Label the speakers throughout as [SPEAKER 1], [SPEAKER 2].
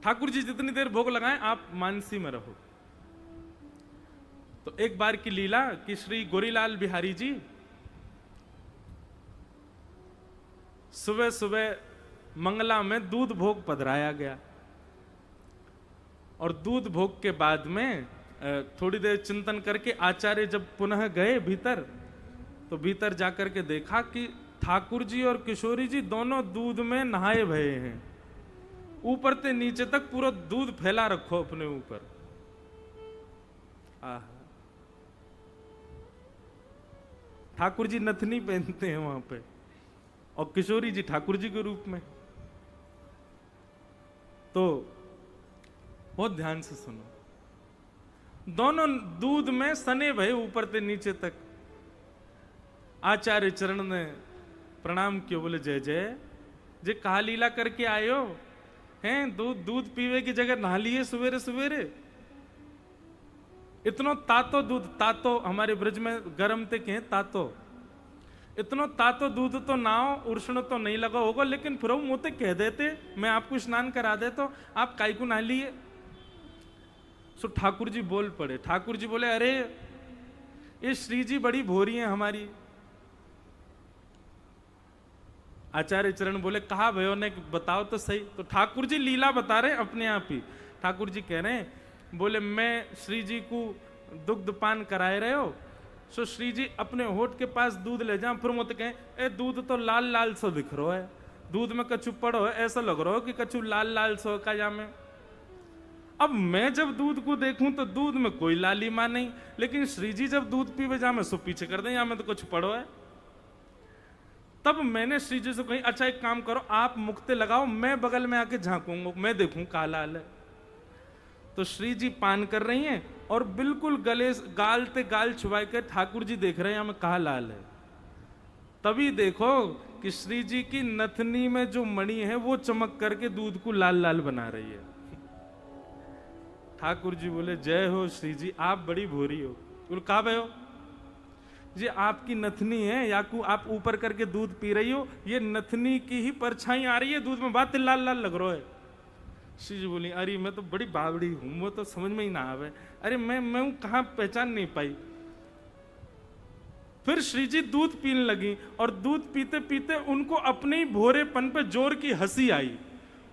[SPEAKER 1] ठाकुर जी जितनी देर भोग लगाएं आप मानसी में रहो। तो एक बार की लीला कि श्री गोरीलाल बिहारी जी सुबह सुबह मंगला में दूध भोग पधराया गया और दूध भोग के बाद में थोड़ी देर चिंतन करके आचार्य जब पुनः गए भीतर, तो भीतर जाकर के देखा कि ठाकुर जी और किशोरी जी दोनों दूध में नहाए भये हैं। ऊपर से नीचे तक पूरा दूध फैला रखो अपने ऊपर। ठाकुर जी नथनी पहनते हैं वहां पे और किशोरी जी ठाकुर जी के रूप में। तो बहुत ध्यान से सुनो, दोनों दूध में सने भये ऊपर से नीचे तक। आचार्य चरण ने प्रणाम किया, बोले जय जय, जे कहा लीला करके आयो हैं, दूध पीवे की जगह नहा लिए सवेरे सवेरे। इतनो तातो दूध, तातो हमारे ब्रज में गर्म ते कहें तातो, इतनो तातो दूध तो नाओ उष्ण तो नहीं लगा होगा, लेकिन फिर मुझे कह देते मैं आपको स्नान करा दे तो आप काई को नहा लिए। सो ठाकुर जी बोल पड़े। ठाकुर जी बोले अरे ये श्री जी बड़ी भोरी हैं हमारी। आचार्य चरण बोले कहा भयो ने बताओ तो सही। तो ठाकुर जी लीला बता रहे अपने आप ही। ठाकुर जी कह रहे हैं, बोले मैं श्री जी को दुग्ध पान कराए रहे हो, सो श्री जी अपने होठ के पास दूध ले जाओ, फिर मुझे कहें ए दूध तो लाल लाल सो दिख रहा है, दूध में कछु पड़ो है, ऐसा लग रहा हो कि कछु लाल लाल सो का जामे। अब मैं जब दूध को देखूं तो दूध में कोई लालिमा नहीं, लेकिन श्री जी जब दूध पीवे जामे सो पीछे कर दें, या में तो कुछ पड़ो है। तब मैंने श्री जी से कही अच्छा एक काम करो, आप मुक्ते लगाओ, मैं बगल में आके झांकूंगा, मैं देखूं का लाल है। तो श्री जी पान कर रही हैं और बिल्कुल गले गाल ते गाल छुपा के ठाकुर जी देख रहे हैं हमें कहा लाल है। तभी देखो कि श्री जी की नथनी में जो मणि है वो चमक करके दूध को लाल लाल बना रही है। ठाकुर जी बोले जय हो श्री जी, आप बड़ी भोरी हो। बोले कहा भाई हो जी, आपकी नथनी है या को आप ऊपर करके दूध पी रही हो, ये नथनी की ही परछाई आ रही है दूध में, बात लाल लाल लग रहा है। श्री जी बोली अरे मैं तो बड़ी बावड़ी हूं, वो तो समझ में ही ना आवे, अरे मैं कहां पहचान नहीं पाई। फिर श्री जी दूध पीने लगी और दूध पीते पीते उनको अपने ही भोरेपन पे जोर की हंसी आई,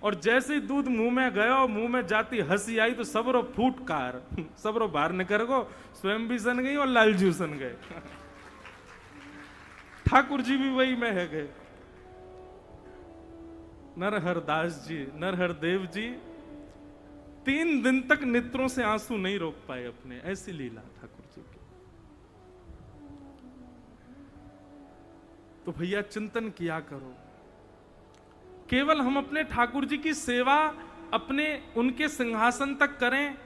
[SPEAKER 1] और जैसे ही दूध मुंह में गया और मुंह में जाती हंसी आई तो सबरो फूटकार सबरो बाहर निकल गो, स्वयं भी सन गई और लालजू सन गए। ठाकुर जी भी वही में है गए। नरहर दास जी, नरहर देव जी 3 दिन तक नेत्रों से आंसू नहीं रोक पाए अपने, ऐसी लीला ठाकुर जी की। तो भैया चिंतन किया करो, केवल हम अपने ठाकुर जी की सेवा अपने उनके सिंहासन तक करें,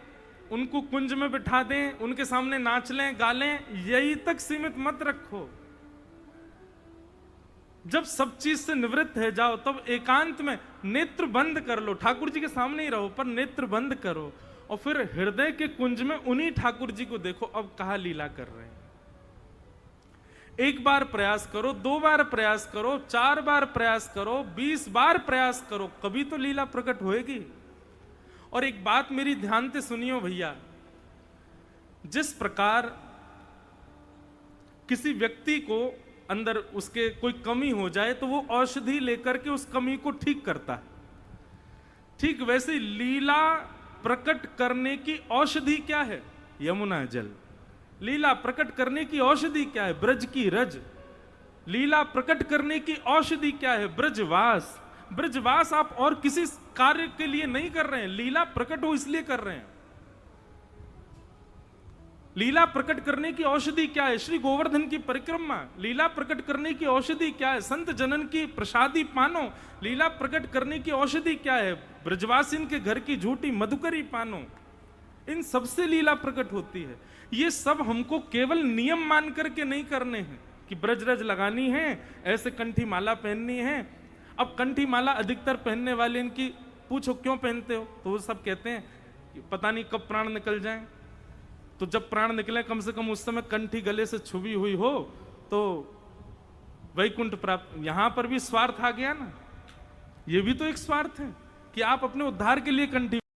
[SPEAKER 1] उनको कुंज में बिठा दें, उनके सामने नाच लें गा लें, यही तक सीमित मत रखो। जब सब चीज से निवृत्त है जाओ तब एकांत में नेत्र बंद कर लो, ठाकुर जी के सामने ही रहो पर नेत्र बंद करो, और फिर हृदय के कुंज में उन्हीं ठाकुर जी को देखो अब कहा लीला कर रहे हैं। एक बार प्रयास करो, 2 बार प्रयास करो, 4 बार प्रयास करो, 20 बार प्रयास करो, कभी तो लीला प्रकट होएगी। और एक बात मेरी ध्यान से सुनियो भैया, जिस प्रकार किसी व्यक्ति को अंदर उसके कोई कमी हो जाए तो वो औषधि लेकर के उस कमी को ठीक करता है, ठीक वैसे लीला प्रकट करने की औषधि क्या है? यमुना जल। लीला प्रकट करने की औषधि क्या है? ब्रज की रज। लीला प्रकट करने की औषधि क्या है? ब्रजवास। ब्रजवास आप और किसी कार्य के लिए नहीं कर रहे हैं, लीला प्रकट हो इसलिए कर रहे हैं। लीला प्रकट करने की औषधि क्या है? श्री गोवर्धन की परिक्रमा। लीला प्रकट करने की औषधि क्या है? संत जनन की प्रसादी पानो। लीला प्रकट करने की औषधि क्या है? ब्रजवासिन के घर की झूठी मधुकरी पानो। इन सबसे लीला प्रकट होती है। ये सब हमको केवल नियम मान करके नहीं करने हैं कि ब्रजरज लगानी है, ऐसे कंठी माला पहननी है। अब कंठी माला अधिकतर पहनने वाले इनकी पूछो क्यों पहनते हो, तो वो सब कहते हैं पता नहीं कब प्राण निकल जाए। तो जब प्राण निकले कम से कम उस समय कंठी गले से छुपी हुई हो तो वैकुंठ प्राप्त। यहां पर भी स्वार्थ आ गया ना, ये भी तो एक स्वार्थ है। कि आप अपने उद्धार के लिए कंठी